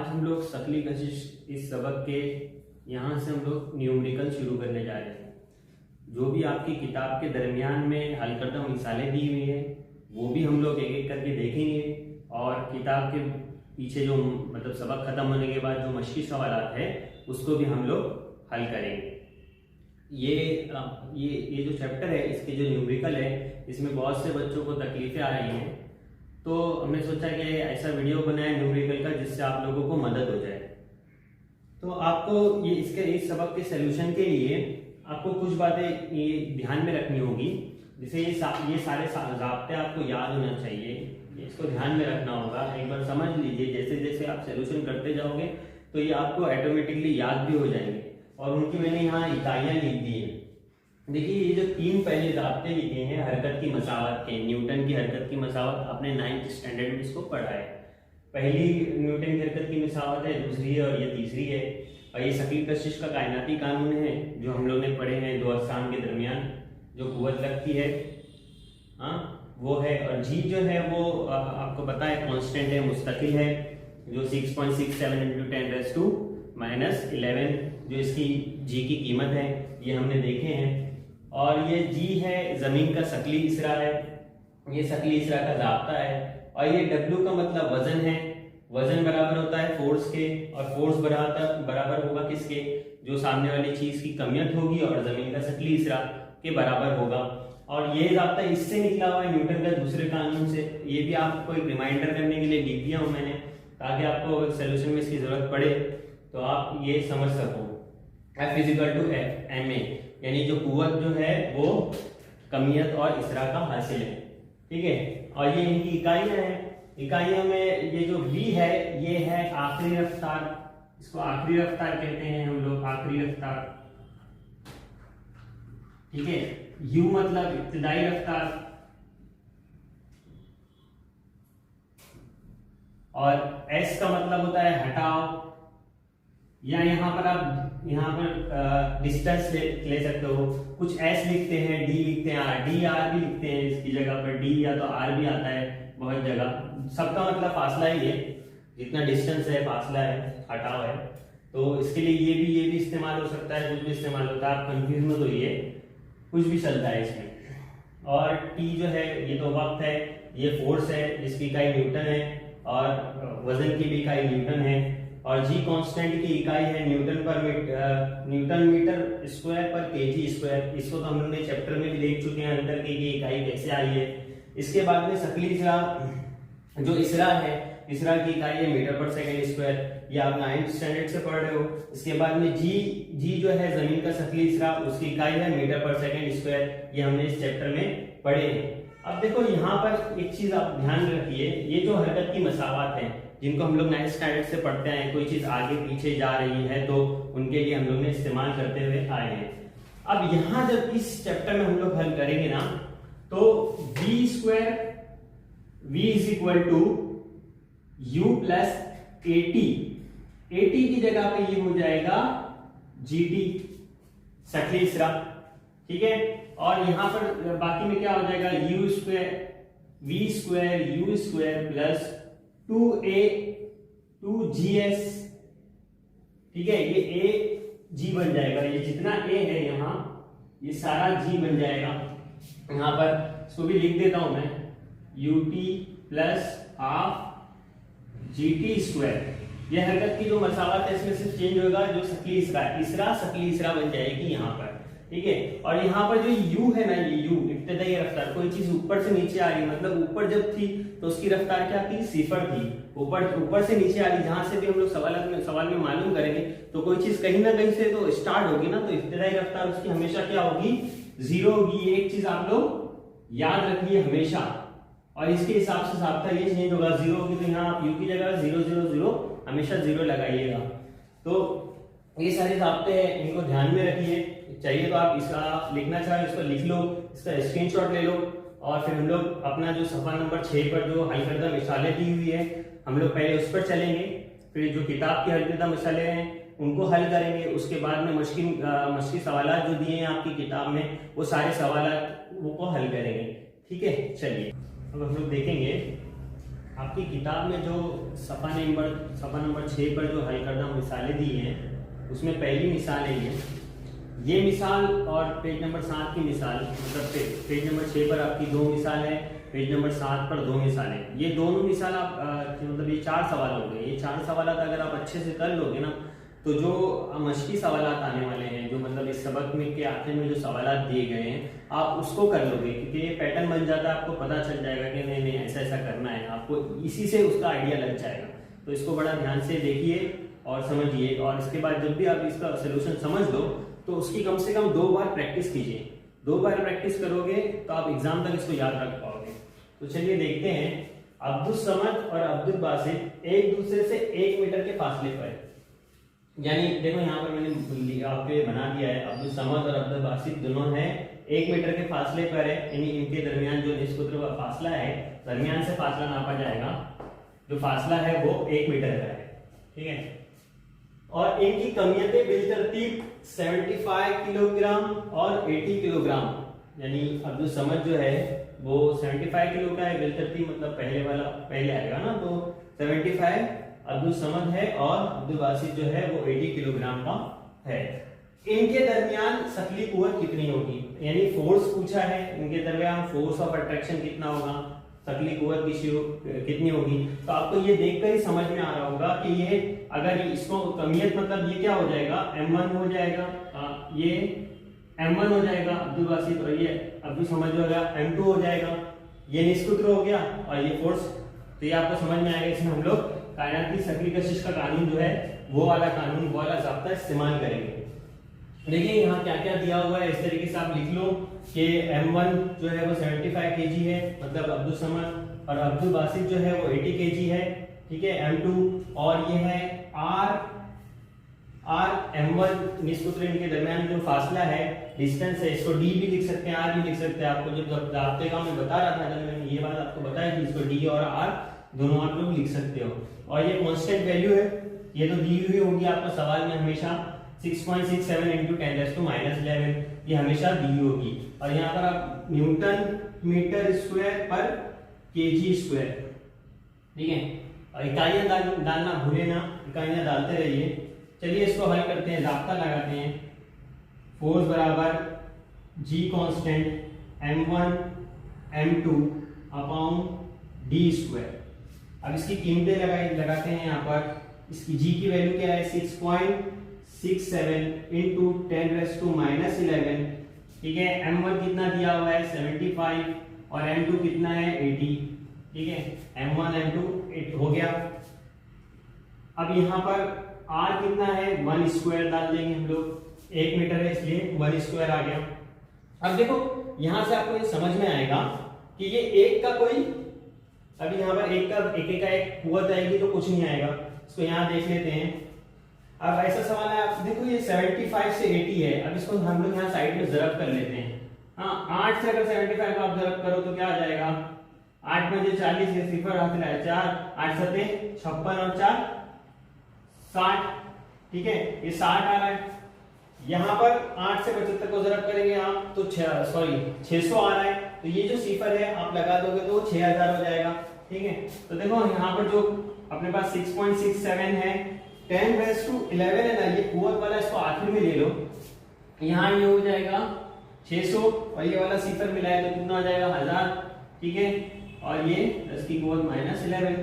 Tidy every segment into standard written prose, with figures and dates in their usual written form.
आज हम लोग शकली कशिश इस सबक के यहाँ से हम लोग न्यूमेरिकल शुरू करने जा रहे हैं। जो भी आपकी किताब के दरमियान में हल करदा मिसालें दी हुई है वो भी हम लोग एक एक करके देखेंगे और किताब के पीछे जो मतलब सबक खत्म होने के बाद जो मश्की सवालात है उसको भी हम लोग हल करेंगे। ये जो चैप्टर है इसके जो न्यूमेरिकल है इसमें बहुत से बच्चों को तकलीफें आ रही हैं, तो हमने सोचा कि ऐसा वीडियो बनाए न्यूमेरिकल का जिससे आप लोगों को मदद हो जाए। तो आपको इस सबक के सलूशन के लिए आपको कुछ बातें ये ध्यान में रखनी होगी। जैसे ये सारे ज़ाब्ते आपको याद होना चाहिए, इसको ध्यान में रखना होगा। एक बार समझ लीजिए, जैसे जैसे आप सलूशन करते जाओगे तो ये आपको ऑटोमेटिकली याद भी हो जाएंगे। और उनकी मैंने यहाँ इकाइयाँ लिख दी हैं। देखिए ये जो तीन पहले ज़ाब्ते लिखे हैं हरकत की मसावत के, न्यूटन की हरकत की मसावत अपने 9th स्टैंडर्ड में इसको पढ़ा है। पहली न्यूटन की हरकत की मसावत है, दूसरी है और ये तीसरी है। और ये शकली कशिश का कायनाती कानून है जो हम लोग ने पढ़े हैं दो अजसाम के दरमियान जो कुव्वत लगती है, हाँ वो है। और जी जो है वो आपको पता है कांस्टेंट है, मुस्तकिल है, जो 6.67 × 10⁻11 जो इसकी जी की कीमत है ये हमने देखे हैं। और ये जी है जमीन का शकली इसरा है, ये शकली इसरा का ज़ाब्ता है। और ये डब्ल्यू का मतलब वजन है, वजन बराबर होता है फोर्स के, और फोर्स बराबर होगा किसके, जो सामने वाली चीज की कमियत होगी और जमीन का शकली इसरा के बराबर होगा। और ये ज़ाब्ता इससे निकला हुआ है न्यूटन का दूसरे कानून से। ये भी आपको एक रिमाइंडर करने के लिए लिख दिया हूं मैंने, ताकि आपको सोल्यूशन में इसकी जरूरत पड़े तो आप ये समझ सको। F = ma, यानी जो कुव्वत जो है वो कमियत और इसरा का हासिल है, ठीक है। और ये इनकी इकाइयां हैं। इकाइयों में ये जो v है ये है आखिरी रफ्तार, इसको आखिरी रफ्तार कहते हैं हम लोग, आखिरी रफ्तार, ठीक है। u मतलब इब्तिदाई रफ्तार, और s का मतलब होता है हटाव, या यहाँ पर डिस्टेंस ले सकते हो। कुछ s लिखते हैं, d लिखते हैं, d r भी लिखते हैं, इसकी जगह पर d या तो r भी आता है बहुत जगह। सबका मतलब फासला ही है, जितना डिस्टेंस है फासला है, हटाव है। तो इसके लिए ये भी इस्तेमाल हो सकता है, कुछ भी इस्तेमाल होता है, आप कंफ्यूज मत होइए, कुछ भी चलता है इसमें। और t जो है ये तो वक्त है, ये फोर्स है जिसकी इकाई न्यूटन है, और वजन की भी इकाई न्यूटन है। और जी कांस्टेंट की इकाई है न्यूटन मीटर स्क्वायर पर केजी स्क्वायर। इसको तो हम लोग ने चैप्टर में भी देख चुके हैं अंदर की इकाई कैसे आई है। इसके बाद में शकली इसरा, जो इसरा है, इसरा की इकाई है मीटर/सेकंड स्क्वायर, ये आप 9th स्टैंडर्ड से पढ़ रहे हो। इसके बाद में जी जो है जमीन का शकली इसरा, उसकी इकाई है मीटर/सेकंड स्क्वायर, ये हमने इस चैप्टर में पढ़े हैं। अब देखो यहाँ पर एक चीज आप ध्यान रखिए, ये जो हरकत की मसावत है जिनको हम लोग 9th स्टैंडर्ड से पढ़ते हैं, कोई चीज आगे पीछे जा रही है तो उनके लिए हम लोग ने इस्तेमाल करते हुए आए हैं। अब यहाँ जब इस चैप्टर में हम लोग हल करेंगे ना, तो v = u + at की जगह पे ये हो जाएगा gt, शकली इसरा, ठीक है। और यहाँ पर बाकी में क्या हो जाएगा, v² + 2gs, ठीक है। ये a g बन जाएगा, ये जितना a है यहाँ ये सारा g बन जाएगा। यहाँ पर इसको भी लिख देता हूं मैं, ut + ½ gt²। यह हरकत की जो मसावत है इसमें सिर्फ चेंज होगा, जो शकली इसरा शकली इसरा बन जाएगी यहाँ पर, ठीक है। और यहाँ पर जो u है ना, ये u इब्तिदाई रफ्तार, कोई चीज ऊपर से नीचे आ रही, मतलब ऊपर जब थी तो उसकी रफ्तार क्या थी, 0 थी। ऊपर से नीचे आ रही, जहां से भी हम लोग सवाल में मालूम करेंगे तो कोई चीज कहीं ना कहीं से तो स्टार्ट होगी ना, तो इब्तिदाई रफ्तार उसकी हमेशा क्या होगी, 0 होगी। एक चीज आप लोग याद रखिए हमेशा, और इसके हिसाब से ज़ाब्ता ये चेंज होगा। 0 होगी तो यहाँ आप u की जगह 0 0 0 हमेशा 0 लगाइएगा। तो ये सारे ज़ाब्ते हैं, इनको ध्यान में रखिए। चाहिए तो आप इसका लिखना चाहे इसको लिख लो, इसका स्क्रीनशॉट ले लो, और फिर हम लोग अपना जो सफा नंबर 6 पर जो हल करदा मिसालें दी हुई है हम लोग पहले उस पर चलेंगे, फिर जो किताब की हल करदा मिसालें हैं उनको हल करेंगे। उसके बाद में मश्की सवालात जो दिए हैं आपकी किताब में वो सारे सवालात वो को हल करेंगे, ठीक है। चलिए अब हम लोग देखेंगे आपकी किताब में जो सफ़ा नंबर 6 पर जो हल करदा मिसालें दी हैं उसमें पहली मिसाल है ये मिसाल, और पेज नंबर 7 की मिसाल, मतलब पेज नंबर 6 पर आपकी 2 मिसाल है, पेज नंबर 7 पर 2 मिसाल है। ये दोनों मिसाल आप मतलब ये 4 सवाल हो गए। ये 4 सवाल अगर आप अच्छे से कर लोगे ना तो जो मश्की सवाल आने वाले हैं, जो मतलब इस सबक में के आखिर में जो सवाल दिए गए हैं आप उसको कर लोगे, क्योंकि ये पैटर्न बन जाता है, आपको पता चल जाएगा कि नहीं नहीं ऐसा ऐसा करना है, आपको इसी से उसका आइडिया लग जाएगा। तो इसको बड़ा ध्यान से देखिए और समझिए, और इसके बाद जब भी आप इसका सोल्यूशन समझ लो तो उसकी कम से कम 2 बार प्रैक्टिस कीजिए। 2 बार प्रैक्टिस करोगे तो आप एग्जाम तक इसको याद रख पाओगे। तो चलिए देखते हैं। अब्दुल समद और अब्दुल बासित एक दूसरे से 1 मीटर के फासले पर, यानी देखो यहाँ पर मैंने आपके बना दिया है, अब्दुल समद और अब्दुल बासित दोनों हैं 1 मीटर के फासले पर है, यानी इनके दरमियान जो निष्कुत्र का फासला है, दरमियान से फासला नापा जाएगा, जो फासला है वो 1 मीटर का है, ठीक है। और इनकी कमियतें बिलतरतीब 75 किलोग्राम और 80 किलोग्राम, यानी अब्दुल समद जो है वो 75 किलो का है, बिलतरतीब मतलब पहले वाला पहले आएगा ना, तो 75 अब्दुल समद है और अब्दुल बासित जो है वो 80 किलोग्राम का है। इनके दरमियान शकली कुव्वत कितनी होगी, यानी फोर्स पूछा है, इनके दरमियान फोर्स ऑफ अट्रैक्शन कितना होगा, शकली कुव्वत कितनी होगी। तो आपको ये देखकर ही समझ में आ रहा होगा कि ये अगर इसको कमियत मतलब ये क्या हो जाएगा, M1 हो जाएगा, ये M1 हो जाएगा अब्दुल बासित, और ये अब्दुल समद जो होगा M2 हो जाएगा, ये निष्कुत्र हो गया और ये फोर्स। तो ये आपको समझ में आएगा। इसमें हम लोग कायनात की शकली कशिश का कानून जो है वो वाला कानून, वो वाला ज़ाब्ता इस्तेमाल करेंगे। देखिए यहाँ क्या क्या दिया हुआ है, इस तरीके से आप लिख लो कि M1 जो है वो 75 kg है, मतलब अब्दुल समद, और अब्दुल बासित जो है वो 80 kg है, ठीक है, M2, और ये है R M1 निष्कुत्र इनके दरमियान जो फासला है, डिस्टेंस है, इसको D भी लिख सकते हैं, R भी लिख सकते हैं। आपको जब ज़ाब्ते का मैं बता रहा था, जब मैंने ये बात आपको बताई थी, इसको D और R दोनों आप लोग लिख सकते हो। और ये कांस्टेंट वैल्यू है, ये तो दी हुई होगी आपको सवाल में हमेशा 6.67 × 10⁻11, ये हमेशा दी होगी। और यहाँ पर आप न्यूटन मीटर स्क्वायर पर केजी स्क्वायर, ठीक है, और इकाइयां डालना भूले ना, इकाइयां डालते रहिए। चलिए इसको हल करते हैं, ज़ाब्ता लगाते हैं। फोर्स बराबर G constant M1 M2 upon D square. अब इसकी कीमतें लगाते हैं यहाँ पर। इसकी G की वैल्यू क्या है, 6.67 × 10⁻11, ठीक है। M1 कितना दिया हुआ है 75 और M2 कितना है 80, ठीक है। M1 M2 8 हो गया। अब यहाँ पर R कितना है 1 स्क्वायर डाल देंगे हम लोग, 1 मीटर है इसलिए 1 स्क्वायर आ गया। अब देखो यहाँ से आपको ये समझ में आएगा कि ये एक का कोई, अभी यहाँ पर एक का एक कुव्वत आएगी तो कुछ नहीं आएगा। इसको यहाँ देख लेते हैं। अब ऐसा सवाल है, आप देखो ये 75 से 80 है, अब इसको हम लोग यहाँ साइड में ज़रब कर लेते हैं। हाँ, 8 से अगर 75 को आप ज़रब करो तो क्या आ जाएगा, 8 में जो 40 ये सिफर हासिल है 4, 8 सते 56 और 4 60, ठीक है, ये 60 आ रहा है। यहाँ पर 8 से 75 को ज़रब करेंगे आप तो 600 आ रहा है, तो ये जो सिफर है आप लगा दोगे तो 6000 हो जाएगा, ठीक है। तो देखो यहाँ पर जो अपने पास 6.67 है, 10⁻11 है ना, ये कुव्वत वाला इसको आखिर में ले लो, यहाँ ये हो जाएगा 600 और ये वाला सिफर मिलाया तो कितना हो जाएगा 1000, ठीक है। और ये 10 की कुव्वत -11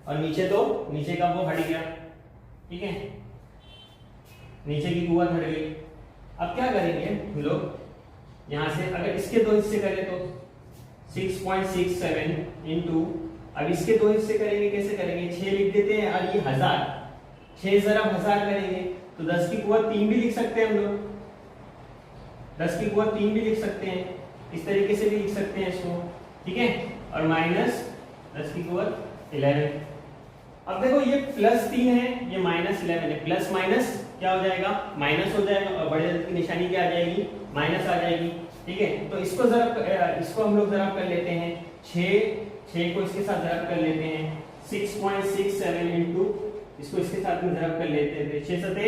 और नीचे का वो हट गया, ठीक है, नीचे की कुव्वत हट गई। अब क्या करेंगे हम लोग, यहाँ से अगर इसके 2 हिस्से करें तो 6.67 × अब इसके 2 हिस्से करेंगे, कैसे करेंगे, 6 लिख देते हैं और ये 1000, 6 ज़रब 1000 करेंगे तो 10 की कुव्वत 3 भी लिख सकते हैं हम लोग, 10 की कुव्वत 3 भी लिख सकते हैं, इस तरीके से भी लिख सकते हैं इसको, ठीक है। और -10 की कुव्वत 11। अब देखो ये +3 है, ये -11 है, प्लस माइनस क्या हो जाएगा, माइनस हो जाएगा, और बड़े की निशानी क्या आ जाएगी, माइनस आ जाएगी, ठीक है। तो इसको हम लोग ज़रब कर लेते हैं, 6 को इसके साथ ज़रब कर लेते हैं, 6.67 × इसको इसके साथ में ज़रब कर लेते हैं, 6 सते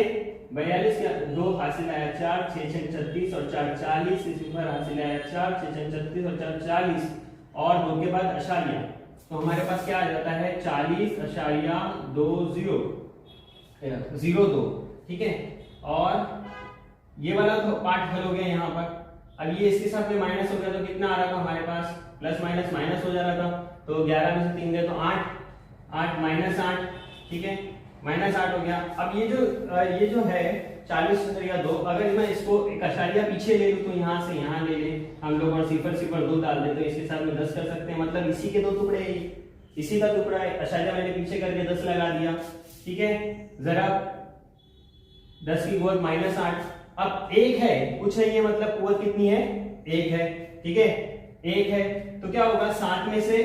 42 का 2 हासिल आया 4, 6 6 36 और 4 40, सिफर हासिल आया 4, 6 6 36 और 4 40 और 2 के बाद अशारिया, तो हमारे पास क्या आ जाता है 40.2002, ठीक है। और ये वाला तो पार्ट हल हो गया यहाँ पर। अब ये इसके साथ में माइनस हो गया तो कितना आ रहा था हमारे पास, प्लस माइनस माइनस हो जा रहा था। तो 11 में से 3 गए तो 8, 8 माइनस 8, ठीक है, माइनस 8 हो गया। अब ये जो है 40.2, अगर मैं इसको एक अशारिया पीछे ले लूं तो यहाँ से यहाँ ले ले हम लोग और 0.02 डाल दे तो इसके साथ में 10 कर सकते हैं, मतलब इसी के 2 टुकड़े हैं, इसी का टुकड़ा है। अशारिया मैंने पीछे करके 10 लगा दिया, ठीक है। जरा 10 की कुवत -8, अब 1 है, कुछ है ये, मतलब कुवत कितनी है 1 है, ठीक है, 1 है। तो क्या होगा 7 में से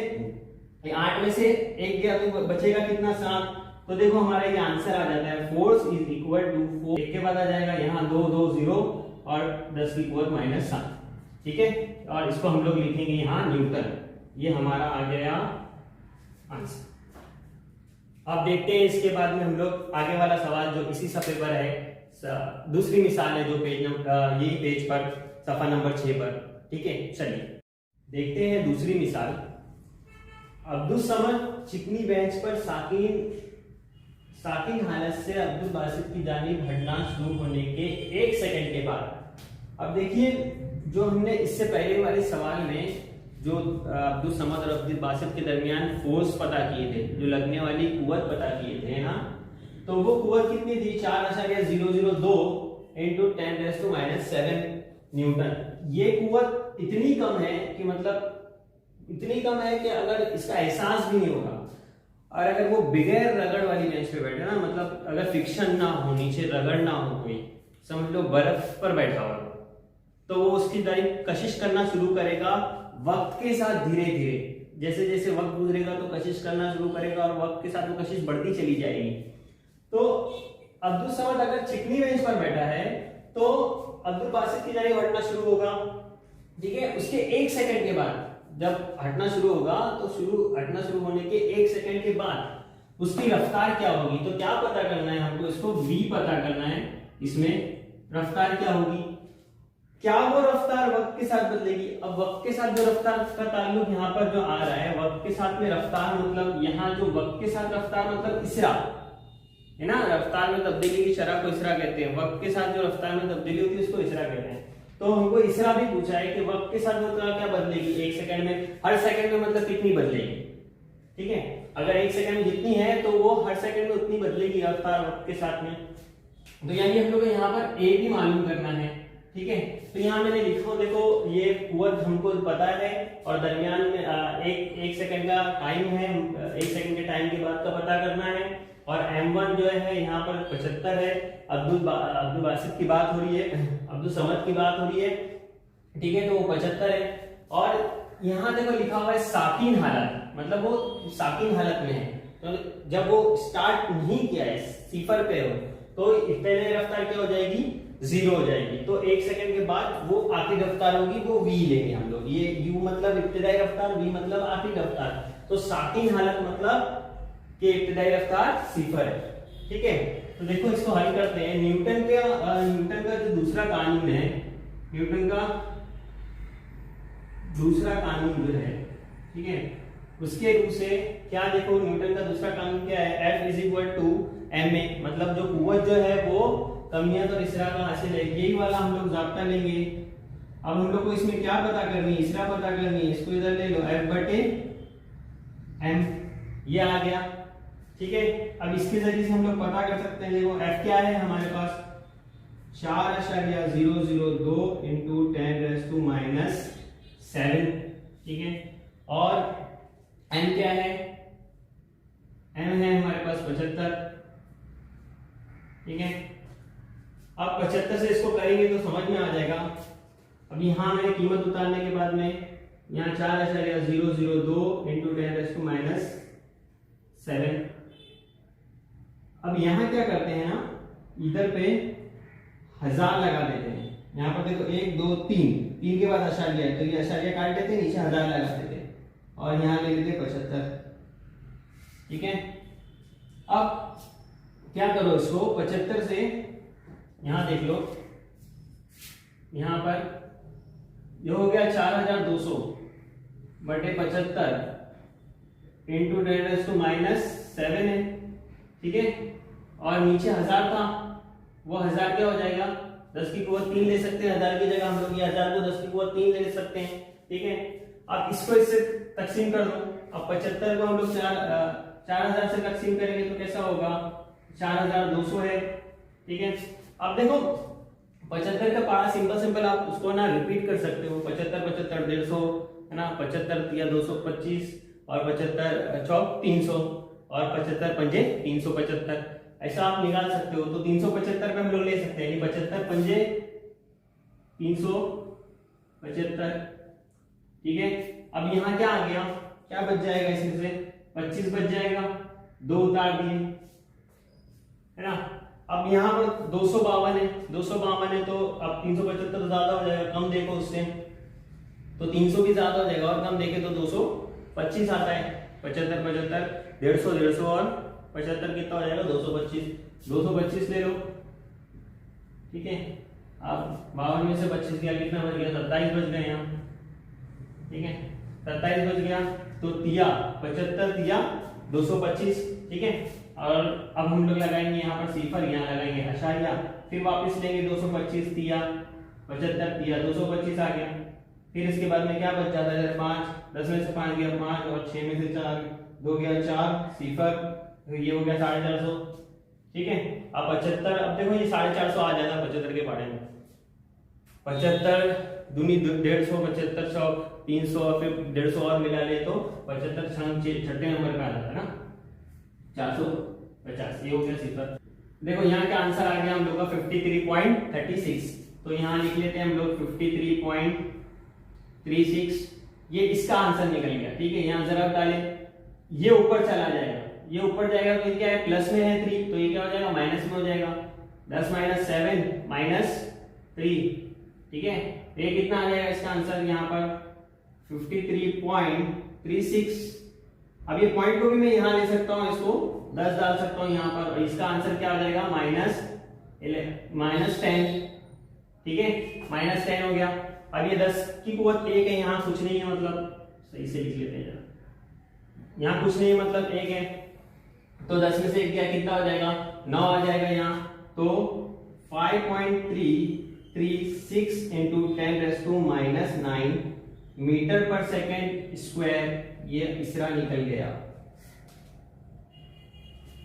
8 में से 1 गया तो बचेगा कितना 7। तो देखो हमारा ये आंसर आ जाता है फोर्स इज इक्वल टू 4, एक के बाद आ जाएगा यहाँ 2 2 0 और 10 की कुवत -7, ठीक है। और इसको हम लोग लिखेंगे यहाँ न्यूटन। ये हमारा आ गया आंसर। अब देखते हैं इसके बाद में हम लोग आगे वाला सवाल जो इसी सफे पर है, दूसरी मिसाल है जो पेज नंबर यही पेज पर सफा नंबर 6 पर, ठीक है। चलिए देखते हैं दूसरी मिसाल। अब्दुल समद चिकनी बेंच पर साकिन हालत से अब्दुल बासित की जानिब हटना शुरू होने के 1 सेकंड के बाद। अब देखिए जो हमने इससे पहले वाले सवाल में जो अब्दुल समद और अब्दुल बासित के दरमियान फोर्स पता किए थे, जो लगने वाली कुवत पता किए थे ना, तो वो कुवत कितनी थी 4.002 इंटू 10⁻⁷ न्यूटन। ये कुवत इतनी कम है कि मतलब इतनी कम है कि अगर इसका एहसास भी नहीं होगा, और अगर वो बगैर रगड़ वाली बेंच पे बैठे ना, मतलब अगर फ्रिक्शन ना हो, नीचे रगड़ ना हो, कोई समझ लो बर्फ पर बैठा हो, तो वो उसकी दाई कशिश करना शुरू करेगा वक्त के साथ, धीरे धीरे जैसे जैसे वक्त गुजरेगा तो कशिश करना शुरू करेगा और वक्त के साथ वो कशिश बढ़ती चली जाएगी। तो अब्दुल समद अगर चिकनी बेंच पर बैठा है तो अब्दुल बासित की जानिब हटना शुरू होगा, ठीक है। उसके 1 सेकंड के बाद जब हटना शुरू होगा तो हटना शुरू होने के 1 सेकंड के बाद उसकी रफ्तार क्या होगी। तो क्या पता करना है हमको, इसको v पता करना है। इसमें रफ्तार क्या होगी, क्या वो रफ्तार वक्त के साथ बदलेगी। अब वक्त के साथ जो रफ्तार का ताल्लुक यहाँ पर जो आ रहा है, वक्त के साथ में रफ्तार मतलब यहाँ जो वक्त के साथ रफ्तार मतलब इसरा है ना, रफ्तार में तब्दीली की शरह को इसरा कहते हैं, वक्त के साथ जो रफ्तार में तब्दीली होती है उसको इसरा कहते हैं। तो हमको इसरा भी पूछा है कि वक्त के साथ मतलब क्या बदलेगी 1 सेकंड में, हर सेकंड में मतलब कितनी बदलेगी, ठीक है। अगर 1 सेकंड में जितनी है तो वो हर सेकंड में उतनी बदलेगी रफ्तार वक्त के साथ में। तो यानी हम लोग यहाँ पर ए भी मालूम करना है, ठीक है। तो यहाँ मैंने लिखा, देखो ये कुवत हमको पता है और दरमियान में एक सेकंड का टाइम है, 1 सेकंड के टाइम के बाद का पता करना है। और m1 जो है यहाँ पर 75 है। अब्दुल बासित की बात हो रही है, अब्दुल समद की बात हो रही है, ठीक है, तो वो 75 है। और यहाँ देखो लिखा हुआ है साकिन हालत, मतलब वो साकिन हालत में है। तो जब वो स्टार्ट नहीं किया है, 0 पे हो, तो पहले रफ्तार क्या हो जाएगी 0 हो जाएगी। तो 1 सेकंड के बाद वो आखिरी रफ्तार होगी, वो v लेंगे हम लोग। ये u मतलब इब्तिदाई रफ्तार, v मतलब आखिरी रफ्तार। तो साकिन हालत मतलब कि इब्तिदाई रफ्तार 0 है, ठीक है। तो देखो इसको हल करते हैं। न्यूटन का जो दूसरा कानून है, न्यूटन का दूसरा कानून जो है, ठीक है, उसके रूप से क्या, देखो न्यूटन का दूसरा कानून क्या है, F = ma, मतलब जो कुवत जो है वो कमियत और इसरा का हासिल है। यही वाला हम लोग ज़ाब्ता लेंगे। अब हम लोग को इसमें क्या पता करनी है, इसरा पता करनी है। इसको इधर ले लो, F/m, ये आ गया, ठीक है। अब इसके जरिए से हम लोग पता कर सकते हैं। देखो F क्या है हमारे पास 4.002 इंटू 10⁻⁷, ठीक है। और m क्या है, m है हमारे पास 75, ठीक है। अब 75 से इसको करेंगे तो समझ में आ जाएगा। अब यहाँ मैंने कीमत उतारने के बाद में यहाँ 4.002 इंटू 10⁻⁷। अब यहाँ क्या करते हैं ना, इधर पे 1000 लगा देते हैं। यहाँ पर देखो 1 2 3 के बाद अशारिया है, तो ये अशारिया काट देते हैं, नीचे 1000 लगा देते हैं और यहाँ ले लेते 75, ठीक है। अब क्या करो, इसको 75 से यहाँ देख लो, यहाँ पर ये हो गया 4200 बटे 75 इंटू 10⁻⁷ है, ठीक है। और नीचे 1000 था, वो 1000 क्या हो जाएगा, 10 की कुवत 3 ले सकते हैं, 1000 की जगह हम लोग ये 1000 को 10 की कुवत 3 ले सकते हैं, ठीक है। अब इसको इससे तकसीम कर दो। अब 75 को हम लोग 4000 से तकसीम करेंगे तो कैसा होगा, 4200 है, ठीक है। अब देखो 75 का पारा सिंपल आप उसको ना रिपीट कर सकते हो, 75 75 150 है ना, 75 या 225 और 75 चौक 300 और 75 पंजे 375, ऐसा आप निकाल सकते हो। तो 375 पे हम लोग ले सकते हैं, 75 पंजे 375, ठीक है। अब यहाँ क्या आ गया, क्या बच जाएगा इसमें से, 25 बच जाएगा, 2 उतार दिए, है ना। अब यहाँ पर 252 है, 252 है तो अब 375 तो ज्यादा हो जाएगा, कम देखो उससे तो 300 भी ज्यादा हो जाएगा, और कम देखे तो 225 आता है। 75 75 150 और 75 कितना हो जाएगा, 225 ले लो, ठीक है। अब 52 में से 25 गया, कितना बच गया, 27 बच गए यहाँ, ठीक है। 27 बच गया तो तिया 75 तिया 225, ठीक है। और अब हम लोग लगाएंगे यहाँ पर सिफर, यहाँ लगाएंगे अशारिया, फिर वापस लेंगे 225 तिया 75 तिया 225 आ गया। फिर इसके बाद में क्या बच जाता है, 5, 10 में से 5 गया 5 और 6 में से 4 2 गया 4 सिफर, ये हो गया 450, ठीक है। अब 75, अब देखो ये 450 आ जाता है 75 के पारे में, 75 दूनी 150, 75 चौक 300 और फिर 150 और मिला ले तो 75 छठे नंबर पे आ जाता है ना, 450, ये हो गया सिफर। देखो यहाँ का आंसर आ गया हम लोग का 53.36, तो यहाँ लिख लेते हैं हम लोग 53.36, ये इसका आंसर निकल गया, ठीक है। यहाँ जरा डाले, ये ऊपर चला जाएगा, ये ऊपर जाएगा तो ये क्या है, प्लस में है 3, तो ये क्या हो जाएगा, माइनस में हो जाएगा, 10 - 7 -3, ठीक है। ये कितना आ जाएगा इसका आंसर यहाँ पर 53.36। अब ये पॉइंट को भी मैं यहाँ ले सकता हूँ, इसको 10 डाल सकता हूँ यहाँ पर, और इसका आंसर क्या हो जाएगा, -10, ठीक है, -10 हो गया। अब ये 10 की कुवत 1 है, यहाँ कुछ नहीं है, मतलब सही से लिख लेते हैं जरा, यहाँ कुछ नहीं है मतलब 1 है, तो 10 में से 1 गया, कितना हो जाएगा, 9 आ जाएगा यहाँ। तो 5.336 इंटू 10⁻⁹ मीटर पर सेकेंड स्क्वायर, ये इसरा निकल गया,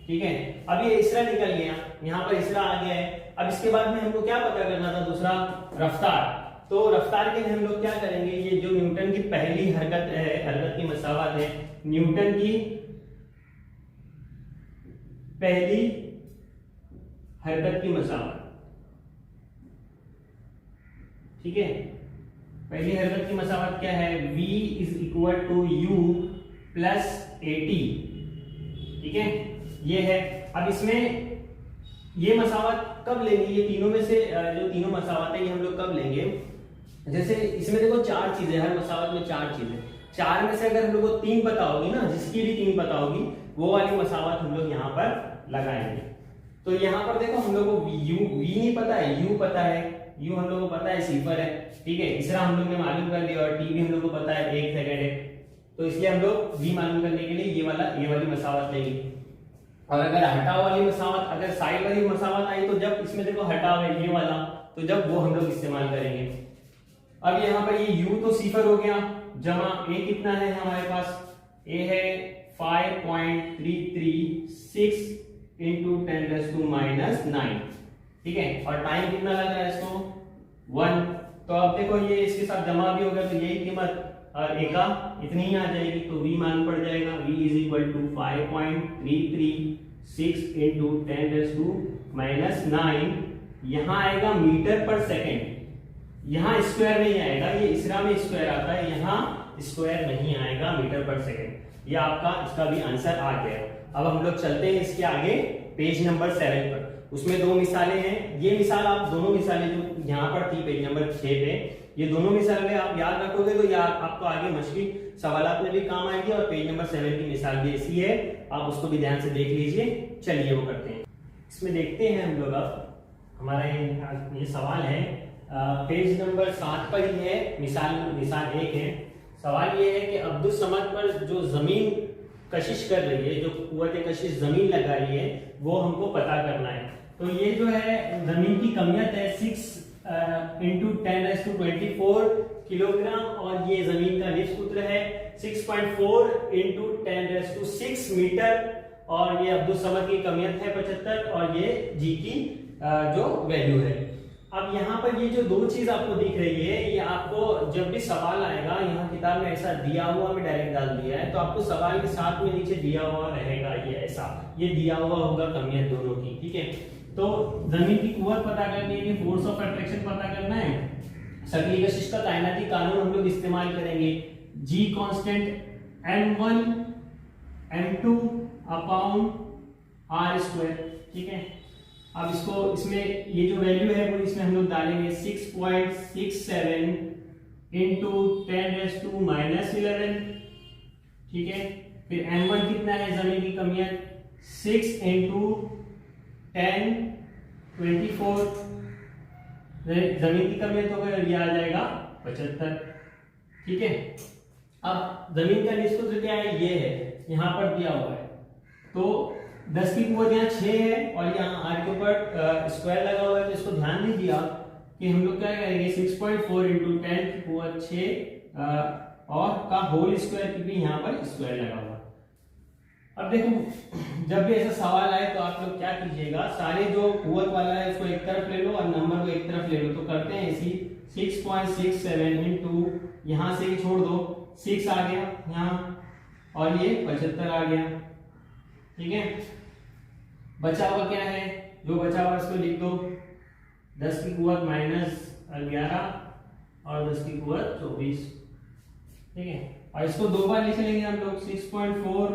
ठीक है। अब ये इसरा निकल गया, यहाँ पर इसरा आ गया है। अब इसके बाद में हमको क्या पता करना था, दूसरा रफ्तार। तो रफ्तार के लिए हम लोग क्या करेंगे, ये जो न्यूटन की पहली हरकत है, हरकत की मसावत है, न्यूटन की पहली हरकत की मसावत, ठीक है। पहली हरकत की मसावत क्या है, v = u + at, ठीक है, ये है। अब इसमें ये मसावत कब लेंगे, ये तीनों में से जो तीनों मसावत है ये हम लोग कब लेंगे, जैसे इसमें देखो 4 चीजें, हर मसावत में 4 चीजें, 4 में से अगर हम लोग को 3 पता होगी ना, जिसकी भी 3 पता होगी, वो वाली मसावत हम लोग यहाँ पर लगाएंगे। तो यहाँ पर देखो हम लोग को v नहीं पता है, u पता है, u हम लोग को पता है सिफर है, ठीक है। इसरा हम लोग ने मालूम कर लिया, और t भी हम लोग को पता है 1 सेकंड है, तो इसलिए हम लोग v मालूम करने के लिए ये वाली मसावत लेंगे। और अगर हटाव वाली मसावत, अगर साइड वाली मसावत आई तो जब इसमें देखो हटाव है ये वाला, तो जब वो हम लोग इस्तेमाल करेंगे। अब यहाँ पर ये u तो सिफर हो गया, जमा a कितना है हमारे पास, a है 5.336 इंटू 10⁻⁹, ठीक है। और टाइम कितना लग रहा है इसको, 1। तो अब देखो ये इसके साथ जमा भी हो गया, तो यही कीमत और a का इतनी ही आ जाएगी, तो v मान पड़ जाएगा, v = 5.336 इंटू 10⁻⁹, यहाँ आएगा मीटर पर सेकेंड, यहाँ स्क्वायर नहीं आएगा, ये इसरा में स्क्वायर आता है, यहाँ स्क्वायर नहीं आएगा, मीटर पर सेकेंड। ये आपका इसका भी आंसर आ गया। अब हम लोग चलते हैं इसके आगे पेज नंबर 7 पर, उसमें 2 मिसालें हैं। ये मिसाल आप दोनों मिसालें जो यहाँ पर थी पेज नंबर 6 पे, ये दोनों मिसालें आप याद रखोगे तो यार आपको आगे मुश्किल सवालात में भी काम आएगी, और पेज नंबर 7 की मिसाल भी ऐसी है, आप उसको भी ध्यान से देख लीजिए। चलिए वो करते हैं, इसमें देखते हैं हम लोग। अब हमारा ये सवाल है पेज नंबर 7 पर ही है, मिसाल 1 है। सवाल ये है कि अब्दुल समद पर जो जमीन कशिश कर रही है, जो कुव्वत कशिश जमीन लगा रही है, वो हमको पता करना है। तो ये जो है जमीन की कमियत है 6 × 10⁻24 किलोग्राम, और ये जमीन का निष्पुत्र है 6.4 × 10⁶ मीटर, और ये अब्दुल समद की कमियत है 75, और ये जी की जो वैल्यू है। अब यहाँ पर ये जो दो चीज आपको दिख रही है, ये आपको जब भी सवाल आएगा, यहाँ किताब में ऐसा दिया हुआ में डायरेक्ट डाल दिया है, तो आपको सवाल के साथ में नीचे दिया हुआ रहेगा, ये ऐसा ये दिया हुआ होगा कमियत दोनों की, ठीक है। तो जमीन की कुव्वत पता करनी है, फोर्स ऑफ अट्रैक्शन पता करना है, शक्ली कशिश का कायनाती कानून हम लोग इस्तेमाल करेंगे, जी constant m1 m2 upon r², ठीक है। अब इसको इसमें ये जो वैल्यू है वो इसमें हम लोग डालेंगे 6.67 × 10⁻⁻11, ठीक है। फिर m1 कितना है जमीन की कमियत 6 × 10⁻24, जमीन की कमियत होगा, ये आ जाएगा 75, ठीक है। अब जमीन का निष्पुत्र क्या है, ये है, यहाँ पर दिया हुआ है। तो 10 की कुव्वत यहाँ 6 है, और यहाँ r के ऊपर स्क्वायर लगा हुआ है, तो इसको ध्यान दीजिए आप कि हम लोग क्या करेंगे 6.4 × 10 की कुव्वत 6 और का होल स्क्वायर, क्योंकि यहाँ पर स्क्वायर लगा हुआ। अब देखो जब भी ऐसा सवाल आए तो आप लोग क्या कीजिएगा, सारे जो कुव्वत वाला है उसको एक तरफ ले लो और नंबर को एक तरफ ले लो। तो करते हैं इसी 6.67 × यहाँ से ही छोड़ दो, 6 आ गया यहाँ, और ये 75 आ गया, ठीक है। बचा हुआ क्या है, जो बचा हुआ इसको लिख दो 10 की कुव्वत -11 और 10 की कुव्वत 24, ठीक है। और इसको दो बार लिख लेंगे हम लोग 6.4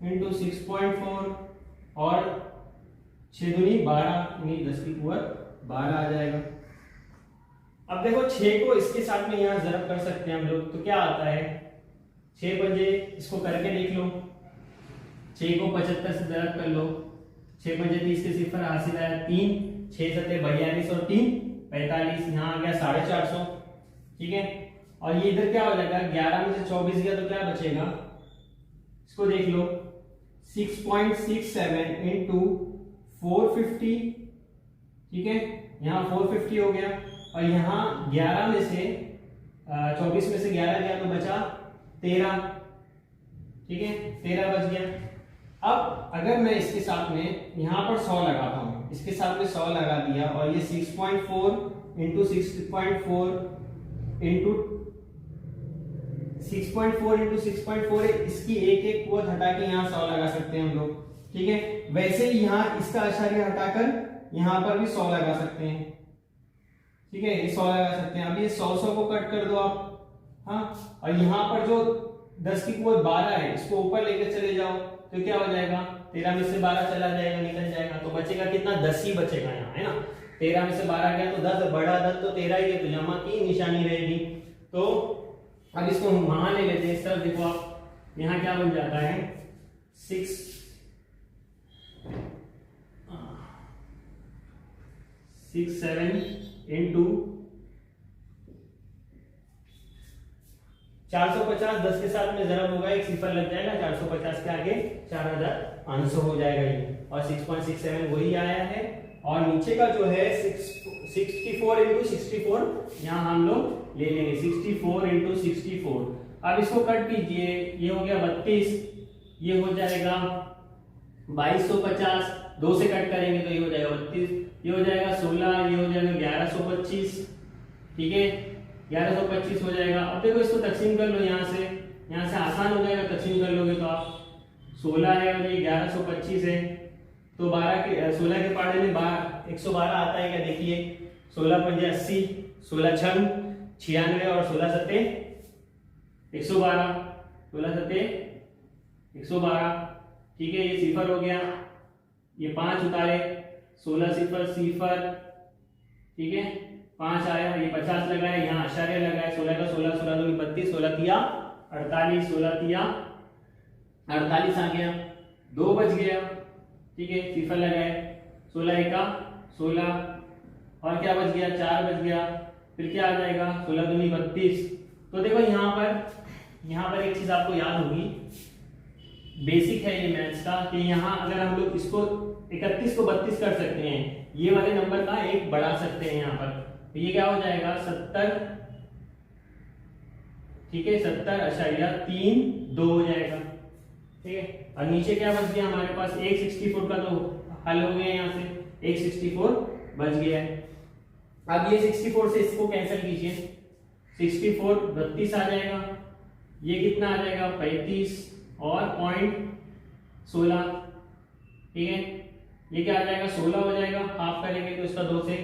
× 6.4 और 6 दूनी 12, यानी 10 की कुव्वत 12 आ जाएगा। अब देखो 6 को इसके साथ में यहाँ जरब कर सकते हैं हम लोग, तो क्या आता है 6 पंजे, इसको करके देख लो, 6 को 75 से जरब कर लो, 6 पंजे 30 के सिफर हासिल आया 3, 6 सते 42 और 3 45, यहाँ आ गया 450, ठीक है। और ये इधर क्या हो जाएगा, 11 में से 24 गया तो क्या बचेगा, इसको देख लो 6.67 × 450, ठीक है, यहाँ 450 हो गया, और यहाँ 11 में से 24 में से 11 गया तो बचा 13, ठीक है, 13 बच गया। अब अगर मैं इसके साथ में यहाँ पर 100 लगाता हूँ, इसके साथ में 100 लगा दिया, और ये 6.4 × 6.4 है, इसकी एक कुव्वत हटा के यहाँ 100 लगा सकते हैं हम लोग, ठीक है। वैसे ही यहाँ इसका आशार्य हटाकर यहाँ पर भी 100 लगा सकते हैं, ठीक है, ये 100 लगा सकते हैं। अब ये 100 को कट कर दो आप, हाँ, और यहाँ पर जो 10 की कुव्वत 12 है, इसको ऊपर लेकर चले जाओ, तो क्या हो जाएगा 13 में से 12 चला जाएगा, निकल जाएगा, तो बचेगा कितना 10 ही बचेगा यहाँ, है ना। 13 में से 12 गया तो 10, बड़ा 10 तो 13 ही है, तो जमा की निशानी रहेगी। तो अब इसको हम वहां ले लेते हैं, इस तरफ देखो आप, यहाँ क्या बन जाता है 6 7 × 450, 10 के साथ में जरब होगा, एक सिफर लग जाएगा, 450 के आगे 4500 हो जाएगा ये, और 6.67 वही आया है। और नीचे का जो है 64 × 64, यहाँ हम लोग ले लेंगे 64 × 64। अब इसको कट कीजिए, ये हो गया 32, ये हो जाएगा 2250, 2 से कट करेंगे तो ये हो जाएगा 32, ये हो जाएगा 16, ये हो जाएगा 1125, ठीक है, 1125 हो जाएगा। अब देखो इसको तकसीम कर लो, यहाँ से आसान हो जाएगा, तकसीम कर लोगे तो आप 16 है और ये 1125 है, तो 16 के पाड़े में 112 आता है क्या, देखिए 16 पंजे 80, 16 छंग 96 और 16 सत्ते 112, 16 सत्ते 112, ठीक है, ये सिफर हो गया, ये 5 उतारे, 16 सिफर सिफर, ठीक है, 5 आया, ये 50 लगाए, यहाँ आशार्य लगाए, 16 का 16, 16 दूनी 32, 16 तिया 48, 16 तिया 48 आ गया, 2 बच गया, ठीक है, सिफर लगाए, 16 एका 16, और क्या बच गया 4 बच गया, फिर क्या आ जाएगा 16 दूनी 32। तो देखो यहाँ पर एक चीज आपको याद होगी बेसिक है ये मैथ्स का कि यहाँ अगर हम लोग इसको 31 को 32 कर सकते हैं, ये वाले नंबर का एक बढ़ा सकते हैं यहाँ पर, तो ये क्या हो जाएगा 70, ठीक है 70.32 हो जाएगा, ठीक है। और नीचे क्या बच गया हमारे पास, 164 का तो हल हो गया, यहाँ से 164 बच गया है। अब ये 64 से इसको कैंसिल कीजिए, 64 32 आ जाएगा, ये कितना आ जाएगा 35 और 0.16, ठीक है। ये क्या आ जाएगा 16 हो जाएगा, हाफ करेंगे तो इसका 2 से,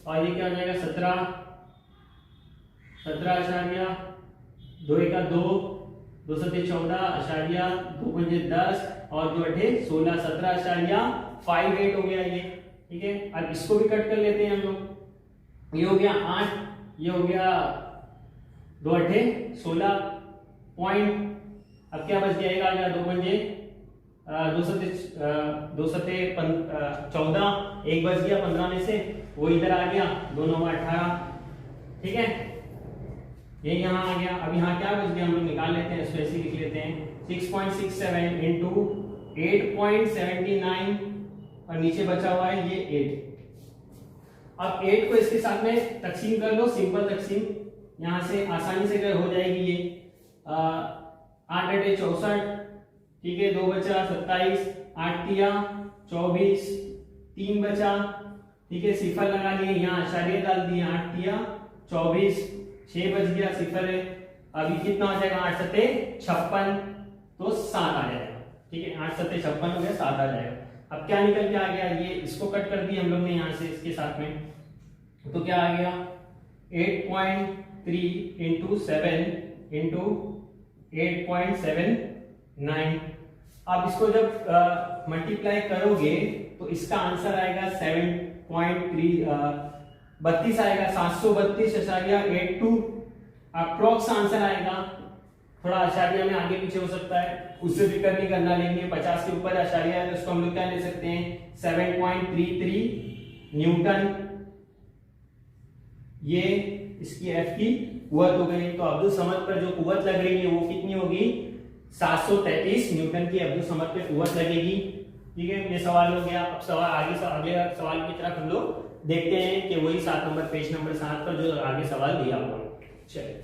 और ये क्या आ जाएगा 17.2 का 2, 2 सत्ते 14, 2 पंजे 10 और 2 अठे 16, 17.58 हो गया ये, ठीक है। अब इसको भी कट कर लेते हैं हम लोग, ये हो गया 8, ये हो गया 2 अठे 16 पॉइंट, अब क्या बच गया, आ गया 2 पंजे 2 सत्ते 14, एक बच गया 15 में से, वो इधर आ गया, 2 9 18, ठीक है, ये यहाँ आ गया। अब यहाँ क्या बच गया हम लोग निकाल लेते हैं, इसको ऐसे लिख लेते हैं, 6.67 इंटू 8.79 और नीचे बचा हुआ है ये 8। अब 8 को इसके साथ में तकसीम कर लो, सिंपल तकसीम यहाँ से आसानी से हो जाएगी ये, 8 अठे 64, ठीक है, 2 बचा 27, 8 तिया 24, 3 बचा, ठीक है, सिफर लगा लिए, यहाँ आशार्य डाल दिए, 8 तिया 24, 6 बच गया, सिफर है, अभी कितना हो जाएगा 8 सत्ते 56, तो 7 आ जाएगा, ठीक है, 8 सत्ते 56 हो गया, 7 आ जाएगा। अब क्या निकल के आ गया, ये इसको कट कर दिया हम लोग ने यहाँ से इसके साथ में, तो क्या आ गया 8.3 इंटू 7 इंटू 8.79। अब इसको जब मल्टीप्लाई करोगे तो इसका आंसर आएगा 32 आएगा, 732.82 अप्रोक्स आंसर आएगा। थोड़ा आशार्य में आगे पीछे हो सकता है, उससे फिक्र नहीं करना, लेकिन 50 के ऊपर आशार्य है तो इसको हम लोग क्या ले सकते हैं 7.33 न्यूटन, ये इसकी एफ की कुव्वत हो गई। तो अब्दुल समद पर जो कुव्वत लग रही है वो कितनी होगी 733 न्यूटन की अब्दुल समद पे कुव्वत लगेगी, ठीक है। ये सवाल हो गया। अब सवाल अगले सवाल की तरफ हम लोग देखते हैं कि वही 7 नंबर पेज नंबर 7 पर जो आगे सवाल दिया हुआ है। चलिए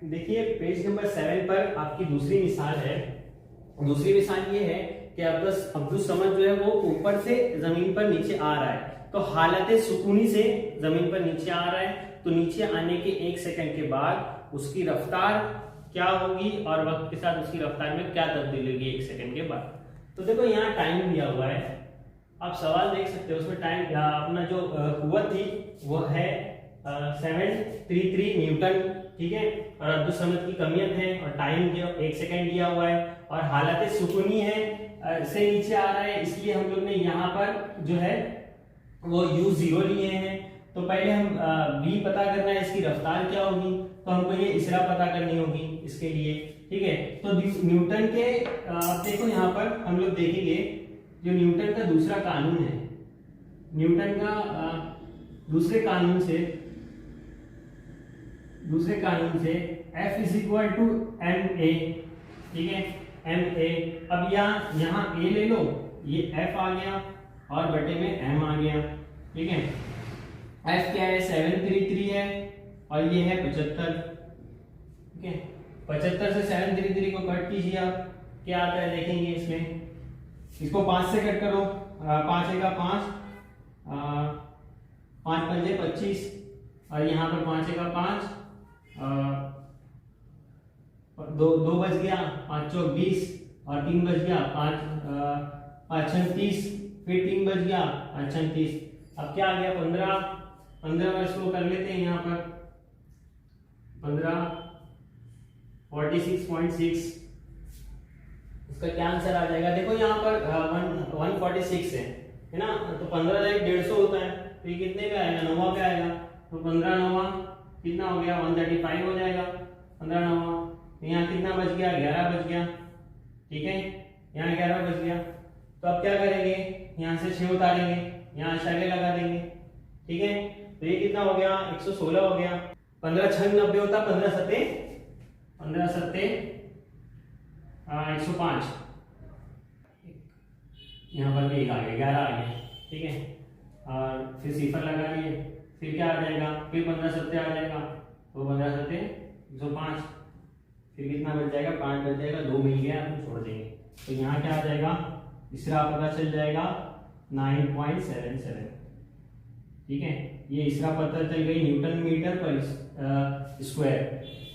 देखिए पेज नंबर 7 पर आपकी दूसरी मिसाल है। दूसरी मिसाल ये है कि अब्दुल समद जो है वो ऊपर से जमीन पर नीचे आ रहा है, तो हालत सुकूनी से जमीन पर नीचे आ रहा है, तो नीचे आने के 1 सेकंड के बाद उसकी रफ्तार क्या होगी और वक्त के साथ उसकी रफ्तार में क्या तब्दीली होगी 1 सेकंड के बाद। तो देखो यहाँ टाइम दिया हुआ है, आप सवाल देख सकते हो, उसमें टाइम अपना जो कुव्वत थी वो है 733 न्यूटन, ठीक है, और अब्दुल समद की कमियत है और टाइम जो 1 सेकंड दिया हुआ है और हालत सुकूनी है से नीचे आ रहा है, इसलिए हम लोग ने यहाँ पर जो है वो u0 लिए हैं। तो पहले हम v पता करना है, इसकी रफ्तार क्या होगी, तो हमको ये इसरा पता करनी होगी इसके लिए, ठीक है। तो न्यूटन के देखो यहाँ पर हम लोग देखेंगे जो न्यूटन का दूसरा कानून है, न्यूटन का दूसरे कानून से F is equal to ma, ठीक है, ma। अब यहाँ a ले लो, ये F आ गया और बटे में m आ गया, ठीक है। F क्या है 733 है और ये है 75, ठीक है। 75 से 733 को कट कीजिए, आप क्या आता है देखेंगे इसमें, इसको 5 से कट करो, 5 का 5, 5 पंजे 25 और यहाँ पर 5 का 5, 2 बच गया, 5 चौक 20 और 3 बच गया, 5 36, फिर 3 बच गया 36। अब क्या आ गया 15 वर्ष को कर लेते हैं यहाँ पर 15 46.6, इसका क्या आंसर आ जाएगा। देखो यहाँ पर 146 है ना, तो 15 150 होता है, तो ये कितने पे आएगा 9 पे आएगा, तो 15 9 कितना हो गया 135 हो जाएगा, 15 9 यहाँ कितना बच गया 11 बच गया, ठीक है, यहाँ 11 बच गया। तो अब क्या करेंगे, यहाँ से 6 उतारेंगे, यहाँ आशार्य लगा देंगे, ठीक है। तो ये कितना हो गया 116 हो गया, 15 6 90 होता, 15 सत्ते 105, यहाँ पर भी 1 आ गया, 11 आ गया, ठीक है। और फिर सिफर लगा दिए, फिर क्या आ जाएगा, फिर 15 सत्ते आ जाएगा, तो 15 सत्ते 105, फिर कितना बच जाएगा, 5 बच जाएगा, 2 मिल गया, हम छोड़ देंगे। तो यहाँ क्या आ जाएगा, इसरा पता चल जाएगा 9.77, ठीक है। ये इसरा पता चल गई न्यूटन मीटर पर स्क्वायर।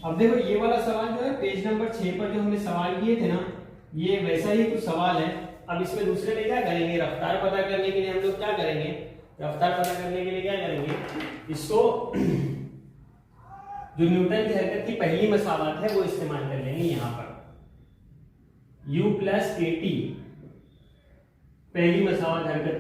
अब देखो ये वाला सवाल जो है पेज नंबर 6 पर जो हमने सवाल किए थे ना, ये वैसा ही कुछ सवाल है। अब इसमें दूसरे में क्या करेंगे, रफ्तार पता करने के लिए हम लोग क्या करेंगे, रफ्तार पता करने के लिए क्या करेंगे, इसको जो न्यूटन की हरकत की पहली मसावत है वो इस्तेमाल कर लेंगे। यहाँ पर u प्लस AT पहली मसावत हरकत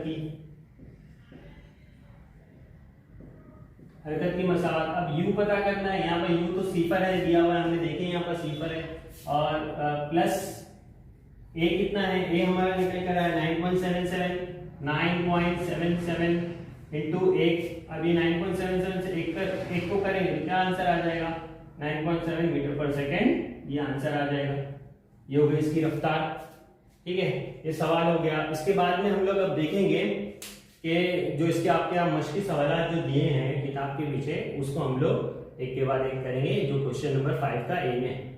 की मसावत। अब u पता करना है, यहाँ पर u तो सिफर है दिया हुआ है, हमने देखे यहाँ पर सिफर है, और प्लस a कितना है, a हमारा निकल कर आया 9.77 इंटू 1। अब ये 9.77 से एक को करेंगे तो क्या आंसर आ जाएगा, 9.7 मीटर पर सेकेंड, ये आंसर आ जाएगा। ये हो गई इसकी रफ्तार, ठीक है। ये सवाल हो गया। इसके बाद में हम लोग अब देखेंगे कि जो इसके आपके यहाँ मश्की सवाल जो दिए हैं किताब के पीछे, उसको हम लोग एक के बाद एक करेंगे, जो क्वेश्चन नंबर 5 का ए में है।